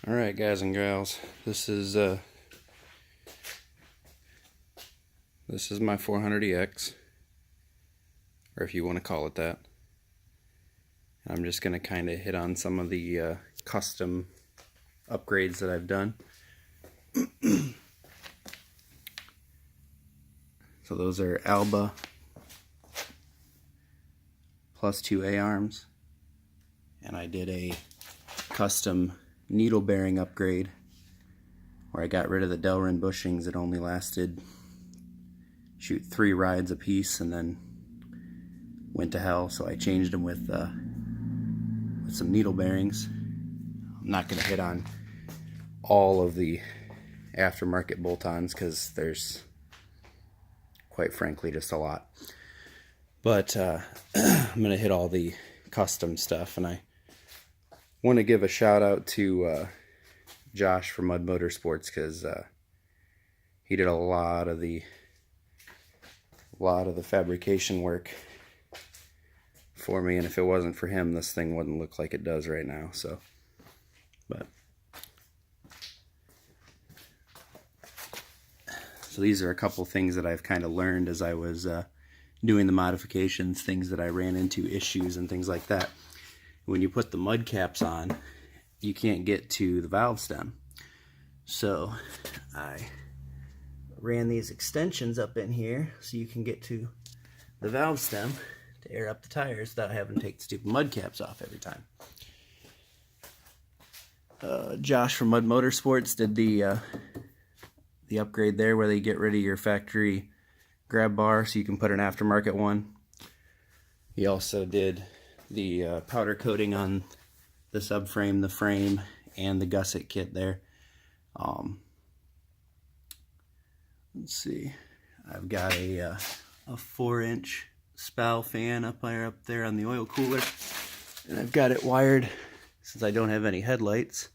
Alright guys and gals, this is my 400EX, or if you want to call it that. I'm just going to kind of hit on some of the custom upgrades that I've done. So those are Alba plus 2 A-arms, and I did a custom needle bearing upgrade where I got rid of the Delrin bushings that only lasted 3 rides a piece and then went to hell, so I changed them with some needle bearings. I'm not going to hit on all of the aftermarket bolt-ons because there's, quite frankly, just a lot. But I'm going to hit all the custom stuff, and I want to give a shout out to Josh from Motorsports because he did a lot of the fabrication work for me, and if it wasn't for him, this thing wouldn't look like it does right now. So, so these are a couple things that I've kind of learned as I was doing the modifications, things that I ran into, issues and things like that. When you put the mud caps on, you can't get to the valve stem. So I ran these extensions up in here so you can get to the valve stem to air up the tires without having to take the stupid mud caps off every time. Josh from Motorsports did the upgrade there where they get rid of your factory grab bar so you can put an aftermarket one. He also did the powder coating on the subframe, the frame, and the gusset kit there. Let's see, I've got a 4-inch spow fan up there on the oil cooler, and I've got it wired, since I don't have any headlights,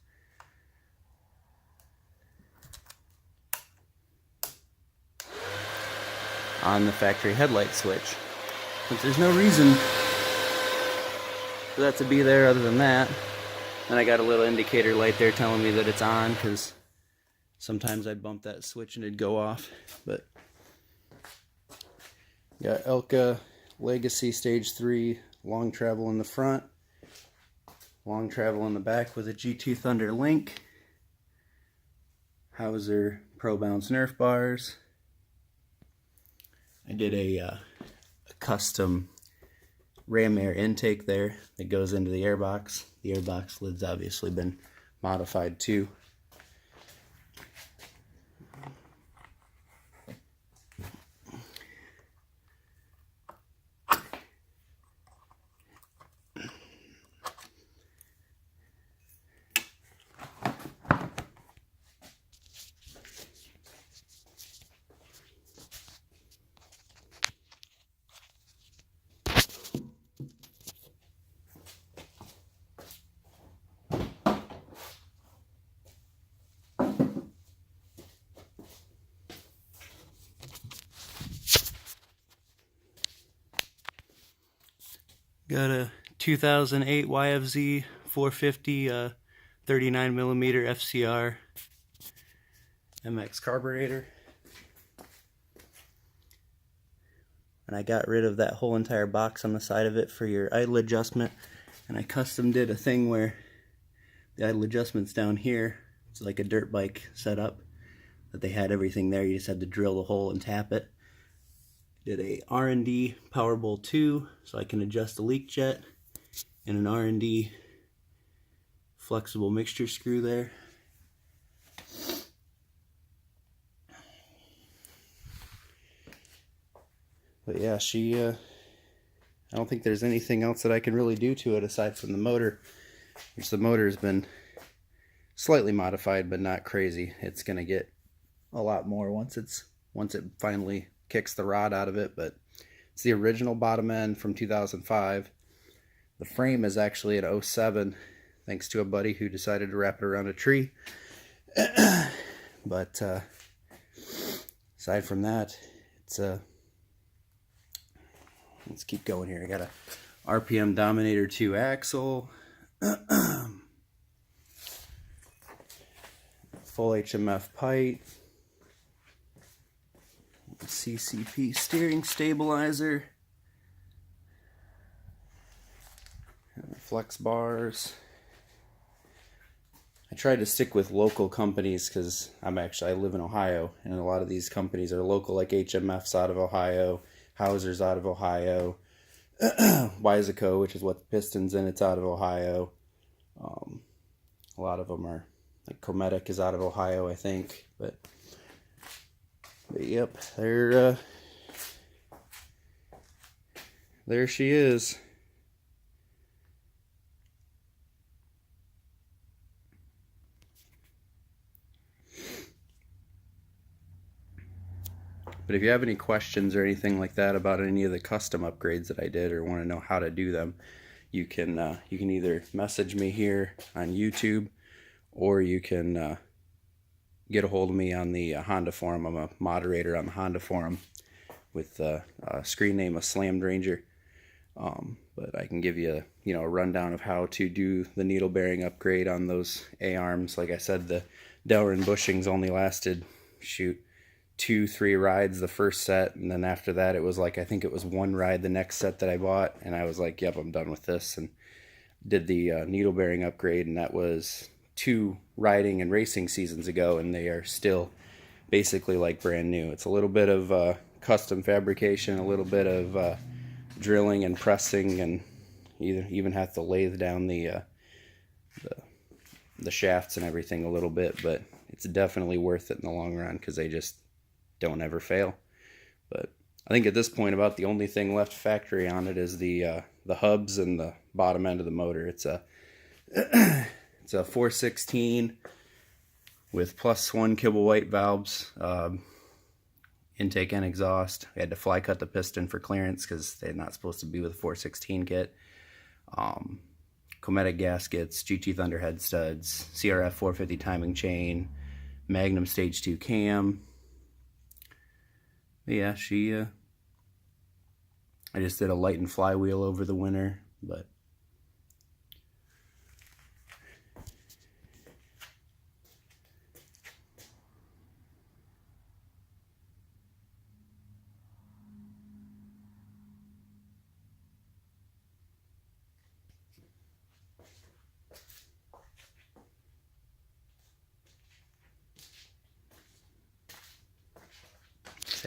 on the factory headlight switch. But there's no reason for that to be there other than that. And I got a little indicator light there telling me that it's on, because sometimes I'd bump that switch and it'd go off. But got Elka Legacy Stage 3 long travel in the front, long travel in the back with a G2 Thunder link, Hauser Pro Bounce Nerf bars. I did a custom ram air intake there that goes into the airbox. The airbox lid's obviously been modified too. Got a 2008 YFZ 450 39mm FCR MX carburetor. And I got rid of that whole entire box on the side of it for your idle adjustment. And I custom did a thing where the idle adjustment's down here. It's like a dirt bike setup that they had everything there. You just had to drill the hole and tap it. Did a R&D Powerbowl 2 so I can adjust the leak jet, and an R&D flexible mixture screw there. But yeah, I don't think there's anything else that I can really do to it aside from the motor, which the motor has been slightly modified but not crazy. It's gonna get a lot more once it finally kicks the rod out of it, but it's the original bottom end from 2005. The frame is actually an 07, thanks to a buddy who decided to wrap it around a tree. But aside from that, it's let's keep going here. I got a RPM Dominator 2 axle. full HMF pipe, CCP steering stabilizer, flex bars. I tried to stick with local companies because I live in Ohio, and a lot of these companies are local, like HMF's out of Ohio, Hauser's out of Ohio, Wiseco, which is what the piston's in, it's out of Ohio. A lot of them are, like Cometic is out of Ohio, I think, but yep, there she is. But if you have any questions or anything like that about any of the custom upgrades that I did, or want to know how to do them, you can either message me here on YouTube, or you can get a hold of me on the Honda forum. I'm a moderator on the Honda forum with the screen name of Slammed Ranger. But I can give you a rundown of how to do the needle bearing upgrade on those A-arms. Like I said, the Delrin bushings only lasted 2-3 rides the first set, and then after that it was like, I think it was 1 ride the next set that I bought, and I was like, yep, I'm done with this, and did the needle bearing upgrade, and that was 2 riding and racing seasons ago, and they are still basically like brand new. It's a little bit of custom fabrication, a little bit of drilling and pressing, and you even have to lathe down the shafts and everything a little bit, but it's definitely worth it in the long run because they just don't ever fail. But I think at this point about the only thing left factory on it is the hubs and the bottom end of the motor. It's a it's a 416 with +1 kibble white valves, intake and exhaust. I had to fly cut the piston for clearance because they're not supposed to be with a 416 kit. Cometic gaskets, GT Thunderhead studs, CRF 450 timing chain, Magnum Stage 2 cam. Yeah, I just did a light and flywheel over the winter, but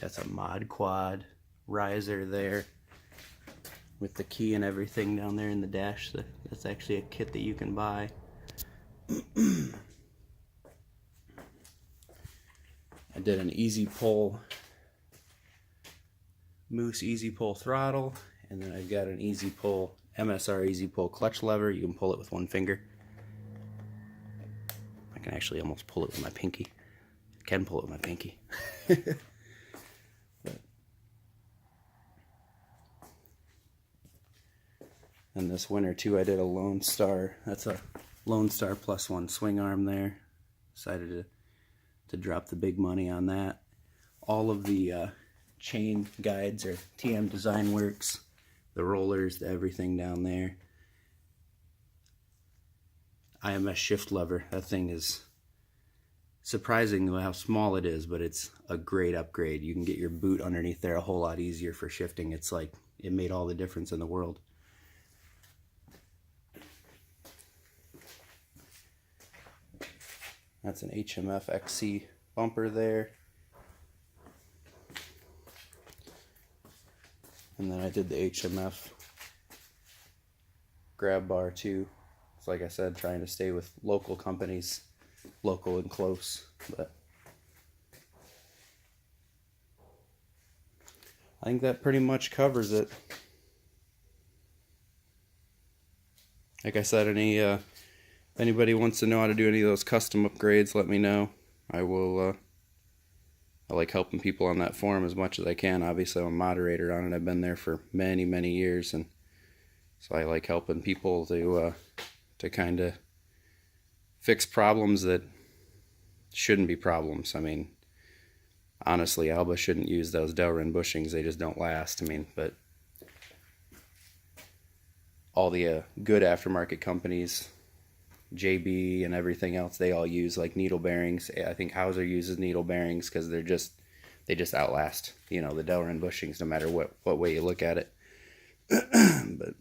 that's a Mod Quad riser there with the key and everything down there in the dash. That's actually a kit that you can buy. I did an easy pull, Moose easy pull throttle, and then I've got an easy pull, MSR easy pull clutch lever. You can pull it with 1 finger. I can actually almost pull it with my pinky. I can pull it with my pinky. And this winter too, I did a Lone Star. That's a Lone Star +1 swing arm there. Decided to drop the big money on that. All of the chain guides are TM Design Works. The rollers, the everything down there. IMS shift lever. That thing is surprising how small it is, but it's a great upgrade. You can get your boot underneath there a whole lot easier for shifting. It's like, it made all the difference in the world. That's an HMF XC bumper there. And then I did the HMF grab bar too. It's like I said, trying to stay with local companies, local and close. But I think that pretty much covers it. Like I said, if anybody wants to know how to do any of those custom upgrades, let me know. I like helping people on that forum as much as I can. Obviously, I'm a moderator on it. I've been there for many, many years, and so I like helping people to kind of fix problems that shouldn't be problems. I mean, honestly, Alba shouldn't use those Delrin bushings. They just don't last. I mean, but all the good aftermarket companies JB and everything else, they all use like needle bearings. I think Hauser uses needle bearings because they just outlast, you know, the Delrin bushings no matter what way you look at it. But